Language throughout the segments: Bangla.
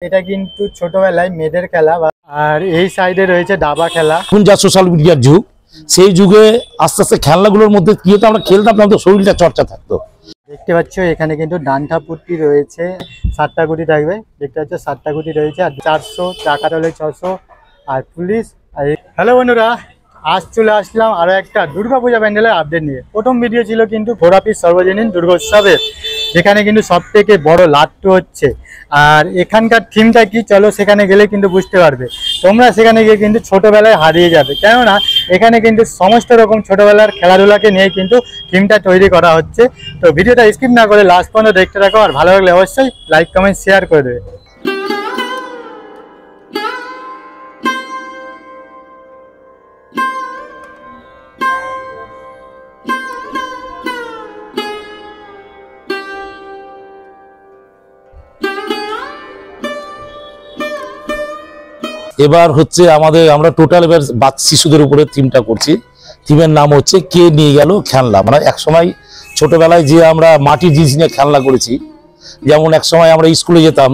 এটা কিন্তু ছোটবেলায় মেয়েদের খেলা। আর এই সাইডে রয়েছে দাবা খেলা। এখন যা সোশ্যাল মিডিয়ার যুগ, সেই যুগে আস্তে আস্তে খেলাগুলোর মধ্যে কি হতো, আমরা খেলতাম, আমাদের শরীরটা চর্চা থাকতো। দেখতে পাচ্ছ এখানে কিন্তু ডান্ডা পুট্টি রয়েছে, 7টা গুটি থাকবে। দেখতে পাচ্ছ 7টা গুটি রয়েছে, আর 400 টাকা হলে 600 আর পুলিশ। আর হ্যালো বন্ধুরা, আজ চলে আসলাম আরও একটা দুর্গাপূজা প্যান্ডেলের আপডেট নিয়ে। প্রথম ভিডিও ছিল কিন্তু ঘোড়াপীর সর্বজনীন দুর্গোৎসবের, যেখানে কিন্তু সব থেকে বড় লাট্টু হচ্ছে। আর এখানকার থিমটা কি, চলো সেখানে গেলে কিন্তু বুঝতে পারবে। তোমরা সেখানে গিয়ে কিন্তু ছোটোবেলায় হারিয়ে যাবে, কেননা এখানে কিন্তু সমস্ত রকম ছোটোবেলার খেলাধুলাকে নিয়ে কিন্তু থিমটা তৈরি করা হচ্ছে। তো ভিডিওটা স্কিপ না করে লাস্ট পর্যন্ত দেখতে থাকো, আর ভালো লাগলে অবশ্যই লাইক কমেন্ট শেয়ার করে দেবে। এবার হচ্ছে আমরা টোটাল এবার শিশুদের উপরে থিমটা করছি। থিমের নাম হচ্ছে কে নিয়ে গেল খেলনা। মানে এক সময় ছোটবেলায় যে আমরা মাটির জিনিস নিয়ে খেলনা করেছি, যেমন এক সময় আমরা স্কুলে যেতাম,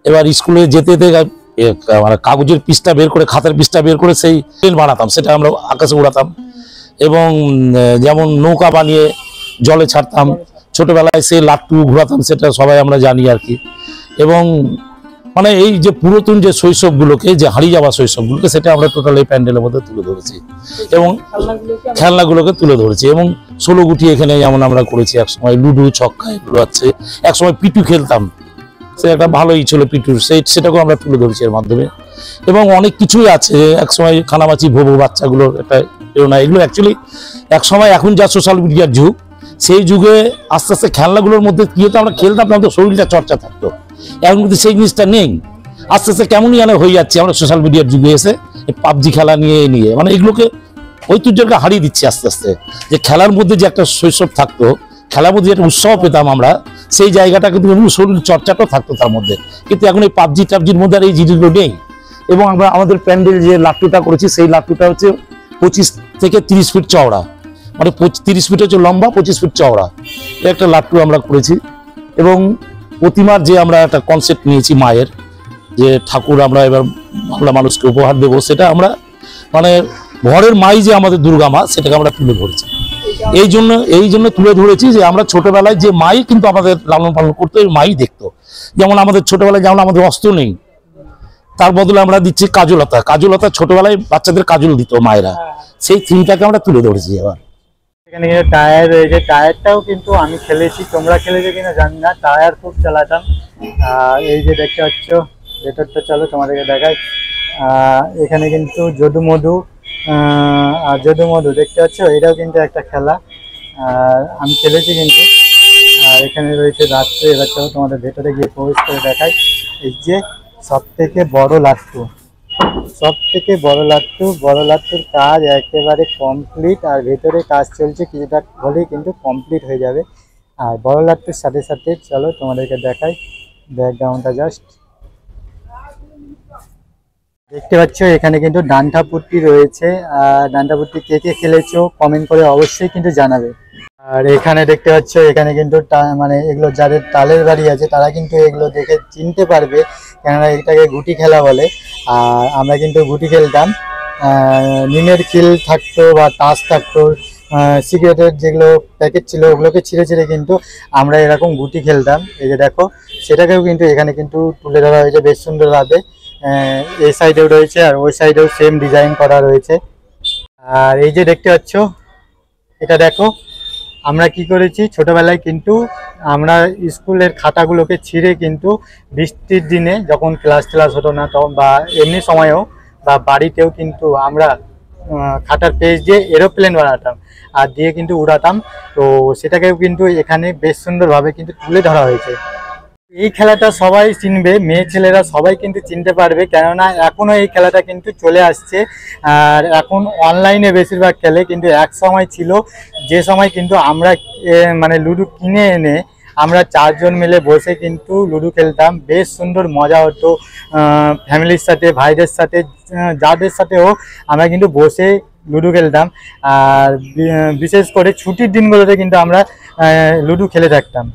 এবার স্কুলে যেতে মানে কাগজের পিসটা বের করে, খাতার পিসটা বের করে সেই ট্রেন বানাতাম, সেটা আমরা আকাশে উড়াতাম। এবং যেমন নৌকা বানিয়ে জলে ছাড়তাম, ছোটবেলায় সেই লাট্টু ঘোরাতাম, সেটা সবাই আমরা জানি আর কি। এবং মানে এই যে পুরাতন যে শৈশবগুলোকে, যে হারিয়ে যাওয়া শৈশবগুলোকে, সেটা আমরা টোটাল এই প্যান্ডেলের মধ্যে তুলে ধরেছি এবং খেলনাগুলোকে তুলে ধরেছি। এবং 16 গুটি এখানে যেমন আমরা করেছি, একসময় লুডু ছক্কা এগুলো আছে, একসময় পিটু খেলতাম, সে একটা ভালোই ছিল পিটুর, সেটাকেও আমরা তুলে ধরেছি এর মাধ্যমে। এবং অনেক কিছুই আছে, একসময় খানামাছি ভোবো বাচ্চাগুলোর একটা প্রেরণা, এগুলো অ্যাকচুয়ালি একসময় এখন যা সোশ্যাল মিডিয়ার যুগ, সেই যুগে আস্তে আস্তে খেলনাগুলোর মধ্যে কি হতো, আমরা খেলতাম, আমাদের শরীরটা চর্চা থাকতো। এখন কিন্তু সেই জিনিসটা নেই, আস্তে আস্তে কেমনই যেন হয়ে যাচ্ছে আমরা সোশ্যাল মিডিয়ার যুগে এসে পাবজি খেলা নিয়ে মানে এগুলোকে ঐতিহ্যকে হারিয়ে দিচ্ছি আস্তে আস্তে। যে খেলার মধ্যে যে একটা শৈশব থাকতো, খেলার মধ্যে একটা উৎসাহ পেতাম আমরা, সেই জায়গাটা কিন্তু শরীর চর্চাটাও থাকতো তার মধ্যে, কিন্তু এখন এই পাবজি টাবজির মধ্যে আর এই জিনিসগুলো নেই। এবং আমরা আমাদের প্যান্ডেল যে লাট্টুটা করেছি, সেই লাট্টুটা হচ্ছে 25 থেকে 30 ফিট চওড়া, মানে 30 ফিট হচ্ছে লম্বা, 25 ফিট চওড়া, একটা লাট্টু আমরা করেছি। এবং প্রতিমার যে আমরা একটা কনসেপ্ট নিয়েছি মায়ের, যে ঠাকুর আমরা এবার বাংলা মানুষকে উপহার দেবো, সেটা আমরা মানে ঘরের মাই যে আমাদের দুর্গা মা, সেটাকে আমরা তুলে ধরেছি। এই জন্য তুলে ধরেছি যে আমরা ছোটবেলায় যে মাই কিন্তু আমাদের লালন পালন করতো, ওই মাই দেখতো। যেমন আমাদের ছোটবেলায় যেমন আমাদের অস্ত্র নেই, তার বদলে আমরা দিচ্ছি কাজলতা ছোটবেলায় বাচ্চাদের কাজল দিত মায়েরা, সেই থিমটাকে আমরা তুলে ধরেছি। এবার এখানে কিন্তু টায়ার রয়েছে, টায়ারটাও কিন্তু আমি খেলেছি, তোমরা খেলেছো কিনা জানি না, টায়ার খুব চালাতাম। এই যে দেখতে পাচ্ছ ভেতরটা, চলো তোমাদেরকে দেখাই। এখানে কিন্তু যদু মধু দেখতে পাচ্ছ, এটাও কিন্তু একটা খেলা, আমি খেলেছি কিন্তু। আর এখানে রয়েছে রাত্রে, এবার চলো তোমাদের ভেতরে গিয়ে প্রবেশ করে দেখাই। এই যে সব থেকে বড় লাট্টু, বড় লাট্টুর কাজ একেবারে কমপ্লিট, আর ভেতরে কাজ চলছে, কিছুটা হলেই কিন্তু কমপ্লিট হয়ে যাবে। আর বড় লাট্টুর সাথে সাথে চলো তোমাদেরকে দেখাই ব্যাকগ্রাউন্ডটা। জাস্ট দেখতে পাচ্ছ এখানে কিন্তু ডান্ডা পুট্টি রয়েছে। আর ডান্ডা পুট্টি কে কে খেলেছো কমেন্ট করে অবশ্যই কিন্তু জানাবে। আর এখানে দেখতে পাচ্ছ, এখানে কিন্তু মানে এগুলো যাদের তালের বাড়ি আছে তারা কিন্তু এগুলো দেখে চিনতে পারবে, কেননা এটাকে গুটি খেলা বলে। আর আমরা কিন্তু গুটি খেলতাম, নিমের খিল থাকতো বা তাস থাকতো, সিগারেটের যেগুলো প্যাকেট ছিল ওগুলোকে ছিঁড়ে ছিঁড়ে কিন্তু আমরা এরকম গুটি খেলতাম। এই যে দেখো, সেটাকেও কিন্তু এখানে কিন্তু তুলে ধরা হয়েছে বেশ সুন্দরভাবে। এই সাইডেও রয়েছে আর ওই সাইডেও সেম ডিজাইন করা রয়েছে। আর এই যে দেখতে পাচ্ছ, এটা দেখো আমরা কি করেছি ছোটবেলায়, কিন্তু আমরা স্কুলের খাতাগুলোকে ছিঁড়ে কিন্তু বৃষ্টির দিনে যখন ক্লাস হতো না তখন, বা এমনি সময়েও বা বাড়িতেও কিন্তু আমরা খাতার পেজ দিয়ে এরোপ্লেন বানাতাম আর দিয়ে কিন্তু উড়াতাম। তো সেটাকেও কিন্তু এখানে বেশ সুন্দরভাবে কিন্তু তুলে ধরা হয়েছে। এই খেলাটা সবাই চিনবে, মেয়ে ছেলেরা সবাই কিন্তু চিনতে পারবে, কেননা এখনও এই খেলাটা কিন্তু চলে আসছে। আর এখন অনলাইনে বেশিরভাগ খেলে, কিন্তু এক সময় ছিল যে সময় কিন্তু আমরা মানে লুডো কিনে এনে আমরা 4 জন মিলে বসে কিন্তু লুডো খেলতাম, বেশ সুন্দর মজা হতো। ফ্যামিলির সাথে, ভাইদের সাথে, যাদের সাথে হোক আমরা কিন্তু বসে লুডো খেলতাম। আর বিশেষ করে ছুটির দিনগুলোতে কিন্তু আমরা লুডো খেলে থাকতাম।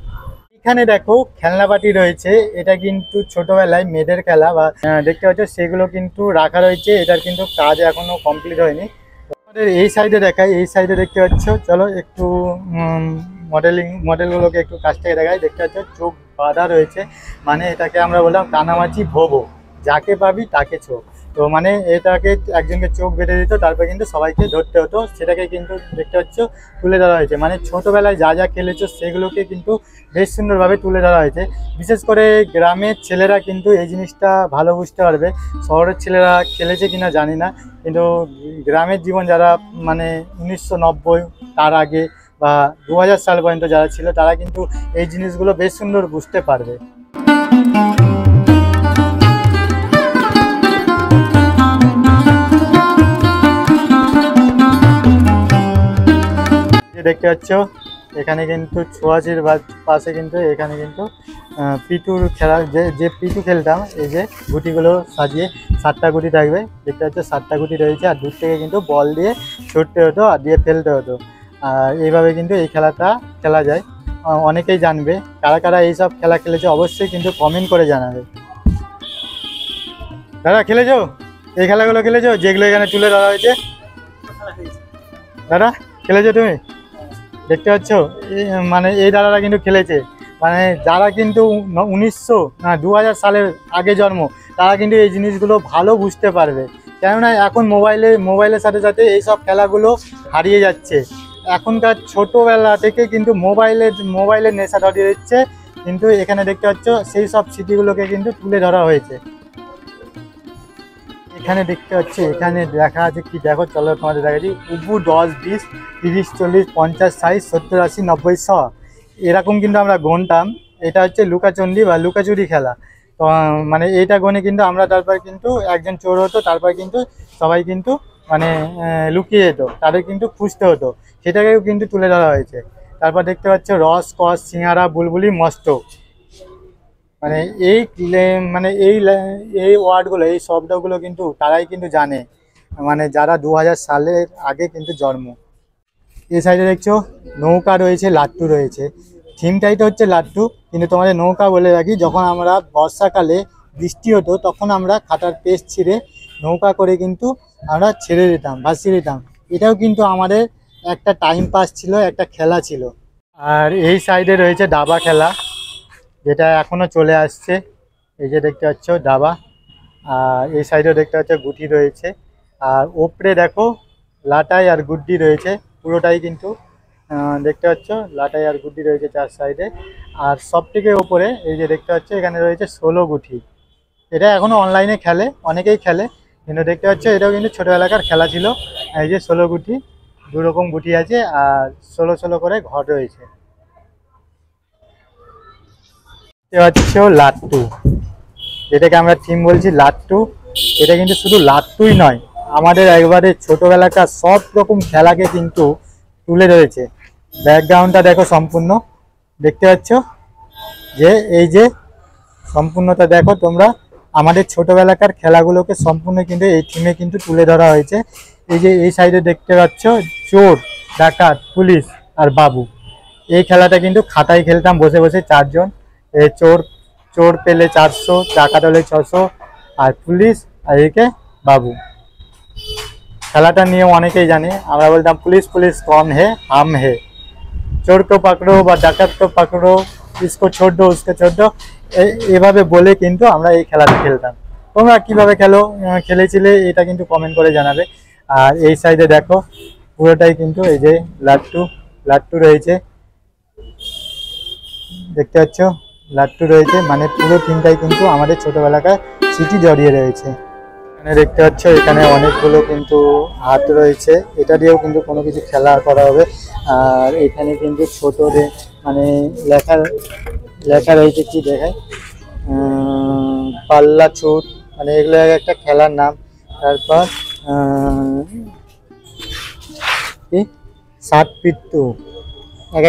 এইখানে দেখো খেলনাপাতি রয়েছে, এটা কিন্তু ছোটবেলায় মেয়েদের খেলা বা দেখতে পাচ্ছ সেগুলো কিন্তু রাখা রয়েছে, এটার কিন্তু কাজ এখনো কমপ্লিট হয়নি। আমাদের এই সাইডে দেখাই, এই সাইডে দেখতে পাচ্ছ, চলো একটু মডেলগুলোকে একটু কাছ থেকে দেখাই। দেখতে পাচ্ছ চোখ বাঁধা রয়েছে, মানে এটাকে আমরা বললাম কানামাছি ভোবো, যাকে পাবি তাকে চোখ। তো মানে এটাকে একজনকে চোখ বেঁধে দিত, তারপর কিন্তু সবাইকে ধরতে হতো, সেটাকে কিন্তু দেখতে পাচ্ছ তুলে ধরা হয়েছে। মানে ছোটোবেলায় যা যা খেলেছো সেগুলোকে কিন্তু বেশ সুন্দরভাবে তুলে ধরা হয়েছে। বিশেষ করে গ্রামের ছেলেরা কিন্তু এই জিনিসটা ভালো বুঝতে পারবে, শহরের ছেলেরা খেলেছে কিনা জানি না, কিন্তু গ্রামের জীবন যারা মানে 1990 তার আগে বা 2000 সাল পর্যন্ত যারা ছিল তারা কিন্তু এই জিনিসগুলো বেশ সুন্দর বুঝতে পারবে। দেখতে পাচ্ছ এখানে কিন্তু ছোঁয়াচির পাশে কিন্তু এখানে কিন্তু পিটুর খেলা, যে পিটু খেলতাম, এই যে গুটিগুলো সাজিয়ে 7টা গুটি থাকবে, দেখতে পাচ্ছ 7টা গুটি রয়েছে, আর দূর থেকে কিন্তু বল দিয়ে ছুটতে হতো আর দিয়ে ফেলতে হতো। আর এইভাবে কিন্তু এই খেলাটা খেলা যায়। অনেকেই জানবে, কারা কারা এইসব খেলা খেলেছে অবশ্যই কিন্তু কমেন্ট করে জানাবে। দাদা খেলেছো এই খেলাগুলো, খেলেছো যেগুলো এখানে তুলে ধরা হয়েছে? দাদা খেলেছো তুমি? দেখতে পাচ্ছ মানে এই দাদারা কিন্তু খেলেছে, মানে যারা কিন্তু 2000 সালের আগে জন্ম, তারা কিন্তু এই জিনিসগুলো ভালো বুঝতে পারবে। কেননা এখন মোবাইলের সাথে সাথে এই সব খেলাগুলো হারিয়ে যাচ্ছে। এখনকার ছোটোবেলা থেকে কিন্তু মোবাইলের নেশা ধরিয়ে দিচ্ছে, কিন্তু এখানে দেখতে পাচ্ছ সেই সব স্মৃতিগুলোকে কিন্তু তুলে ধরা হয়েছে। এখানে দেখতে পাচ্ছি, এখানে দেখা আছে কি দেখো, চলো তোমাদের দেখাচ্ছি। উবু 10, 20, 30, 40, 50, 60, 70, 80, 90, 100 এরকম কিন্তু আমরা গুনতাম। এটা হচ্ছে লুকাচন্ডি বা লুকাচুরি খেলা। তো মানে এইটা গুনে কিন্তু আমরা তারপর কিন্তু একজন চোর হতো, তারপর কিন্তু সবাই কিন্তু মানে লুকিয়ে যেত, তাদের কিন্তু খুঁজতে হতো, সেটাকেও কিন্তু তুলে ধরা হয়েছে। তারপর দেখতে পাচ্ছ রস, কস, সিঙ্গারা, বুলবুলি, মস্ত, মানে এই ওয়ার্ডগুলো, এই শব্দগুলো কিন্তু তারাই কিন্তু জানে, মানে যারা 2000 সালের আগে কিন্তু জন্ম। এই সাইডে দেখছো নৌকা রয়েছে, লাট্টু রয়েছে, থিমটাইটা হচ্ছে লাট্টু। কিন্তু তোমাদের নৌকা বলে রাখি, যখন আমরা বর্ষাকালে বৃষ্টি হতো তখন আমরা খাতার পেজ ছিঁড়ে নৌকা করে কিন্তু আমরা ছেড়ে দিতাম, ভাসিয়ে দিতাম। এটাও কিন্তু আমাদের একটা টাইম পাস ছিল, একটা খেলা ছিল। আর এই সাইডে রয়েছে দাবা খেলা, যেটা এখনো চলে আসছে। এই যে দেখতে পাচ্ছ দাবা, আর এই সাইডেও দেখতে পাচ্ছ গুটি রয়েছে, আর ওপরে দেখো লাটাই আর গুড্ডি রয়েছে, পুরোটাই কিন্তু দেখতে পাচ্ছ লাটাই আর গুড্ডি রয়েছে 4 সাইডে। আর সব থেকে ওপরে এই যে দেখতে পাচ্ছ এখানে রয়েছে 16 গুটি। এটা এখনো অনলাইনে খেলে, অনেকেই খেলে, কিন্তু দেখতে পাচ্ছ এটাও কিন্তু ছোটোবেলাকার খেলা ছিল। এই যে 16 গুটি, 2 রকম গুটি আছে, আর 16 করে ঘর রয়েছে। দেখতে পাচ্ছ লাট্টু, যেটাকে আমরা থিম বলছি লাট্টু। এটা কিন্তু শুধু লাট্টুই নয়, আমাদের একবারে ছোটোবেলাকার সব রকম খেলাকে কিন্তু তুলে ধরেছে। ব্যাকগ্রাউন্ডটা দেখো সম্পূর্ণ, দেখতে পাচ্ছ যে এই যে সম্পূর্ণতা দেখো তোমরা, আমাদের ছোটোবেলাকার খেলাগুলোকে সম্পূর্ণ কিন্তু এই থিমে কিন্তু তুলে ধরা হয়েছে। এই যে এই সাইডে দেখতে পাচ্ছ চোর, ডাকাত, পুলিশ আর বাবু। এই খেলাটা কিন্তু খাতায় খেলতাম বসে বসে 4 জন। চোর পেলে 400, ডাকাত হলে 600, আর পুলিশ আর এদিকে বাবু। খেলাটা নিয়ে অনেকেই জানে, আমরা বলতাম পুলিশ পুলিশ কম হে হাম হে, চোর কো পাকড়ো বা ডাকাত কো পাকড়ো, ইসকো ছোড় দো উসকো ছোড় দো, এভাবে বলে কিন্তু আমরা এই খেলাটা খেলতাম। তোমরা কিভাবে খেলেছিলে এটা কিন্তু কমেন্ট করে জানাবে। আর এই সাইডে দেখো পুরোটাই কিন্তু এই যে লাট্টু রয়েছে, দেখতে পাচ্ছ লাট্টু রয়েছে, মানে পুরো থিমটাই কিন্তু আমাদের ছোটবেলাকার স্মৃতি জড়িয়ে রয়েছে। এখানে দেখতে পাচ্ছ এখানে অনেকগুলো কিন্তু হাত রয়েছে, এটা দিয়েও কিন্তু কোনো কিছু খেলা করা হবে। আর এখানে কিন্তু ছোটদের মানে লেখা রয়েছে, কি দেখায়, পাল্লা ছুট, মানে এগুলো একটা খেলার নাম। তারপর কি ষাট পিট্টু,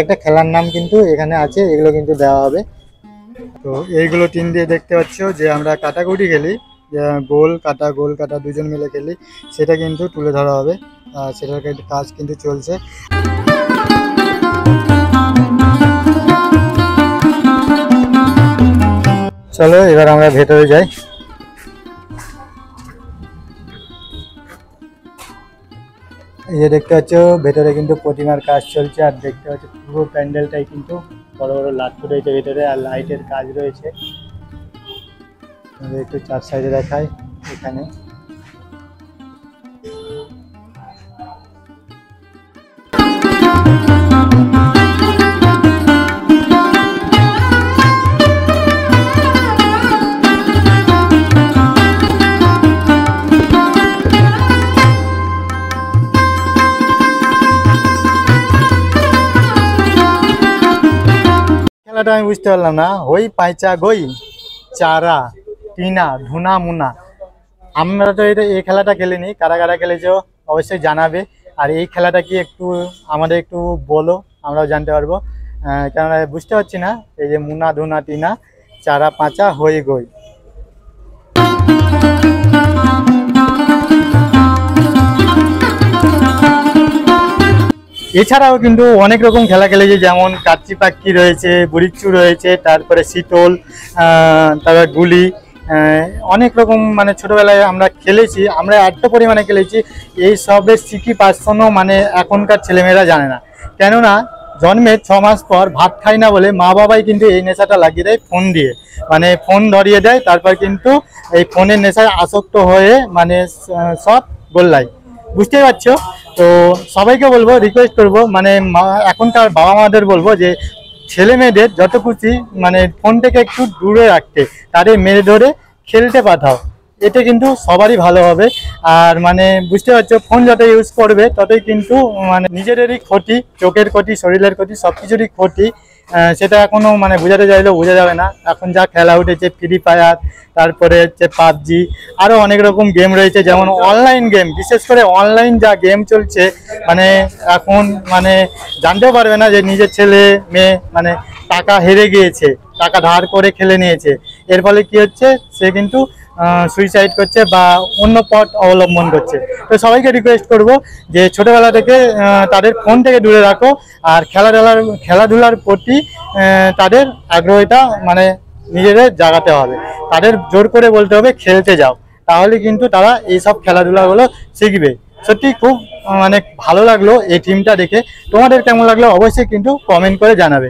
একটা খেলার নাম কিন্তু এখানে আছে, এগুলো কিন্তু দেওয়া হবে। তো এইগুলো 3 দিয়ে দেখতে পাচ্ছ যে আমরা কাটাকুটি খেলি, গোল কাটা 2 জন মিলে খেলি, সেটা কিন্তু তুলে ধরা হবে। সেটার কাজ কিন্তু চলছে। চলো এবার আমরা ভেতরে যাই। এই যে দেখতে পাচ্ছ ভেতরে কিন্তু প্রতিমার কাজ চলছে, আর দেখতে পাচ্ছ পুরো প্যান্ডেলটাই কিন্তু বড় বড় লাট্টু রয়েছে ভেতরে, আর লাইটের কাজ রয়েছে। একটু চার সাইডে দেখায় এখানে। খেলাটা আমি বুঝতে পারলাম না, হই পাইচা গই চারা টিনা ধুনা মুনা। আমরা তো এই খেলাটা খেলিনি, কারা কারা খেলেছো অবশ্যই জানাবে। আর এই খেলাটা কি একটু আমাদের একটু বলো, আমরাও জানতে পারবো। কেননা বুঝতে পারছি না, এই যে মুনা ধুনা টিনা চারা পাঁচা হই গই। এছাড়াও কিন্তু অনেক রকম খেলা খেলেছে, যেমন কাচ্চি পাক্কি রয়েছে, বুড়িচ্চু রয়েছে, তারপরে শীতল, তারপরে গুলি, অনেক রকম মানে ছোটবেলায় আমরা খেলেছি, আমরা এত পরিমাণে খেলেছি এই সবের স্মৃতি পার্সনও মানে এখনকার ছেলেমেয়েরা জানে না। কেননা জন্মের 6 মাস পর ভাত খায় না বলে মা বাবাই কিন্তু এই নেশাটা লাগিয়ে দেয় ফোন দিয়ে, মানে ফোন ধরিয়ে দেয়, তারপর কিন্তু এই ফোনের নেশায় আসক্ত হয়ে মানে সব গোল্লায়। বুঝতেই পারছো। তো সবাইকে বলবো, রিকোয়েস্ট করবো, মানে এখনকার বাবা মাদের বলবো যে ছেলে মেয়েদের যত খুশি মানে ফোন থেকে একটু দূরে রাখতে, তাদের মেরে ধরে খেলতে পাঠাও, এতে কিন্তু সবারই ভালো হবে। আর মানে বুঝতে পারছো, ফোন যত ইউজ করবে ততই কিন্তু মানে নিজেদেরই ক্ষতি, চোখের ক্ষতি, শরীরের ক্ষতি, সব কিছুরই ক্ষতি। সেটা এখনো মানে বোঝাতে চাইলেও বোঝা যাবে না। এখন যা খেলা উঠেছে ফ্রি ফায়ার, তারপরে হচ্ছে পাবজি, আরও অনেক রকম গেম রয়েছে, যেমন অনলাইন গেম, বিশেষ করে অনলাইন যা গেম চলছে মানে এখন মানে জানতেও পারবে না যে নিজের ছেলে মেয়ে মানে টাকা হেরে গিয়েছে, টাকা ধার করে খেলে নিয়েছে। এর ফলে কি হচ্ছে, সে কিন্তু সুইসাইড করছে বা অন্য পথ অবলম্বন করছে। তো সবাইকে রিকোয়েস্ট করব যে ছোটোবেলা থেকে তাদের ফোন থেকে দূরে রাখো, আর খেলাধুলার প্রতি তাদের আগ্রহটা মানে নিজেদের জাগাতে হবে, তাদের জোর করে বলতে হবে খেলতে যাও, তাহলে কিন্তু তারা এইসব খেলাধুলাগুলো শিখবে। সত্যি খুব মানে ভালো লাগলো এই টিমটা দেখে। তোমাদের কেমন লাগলো অবশ্যই কিন্তু কমেন্ট করে জানাবে।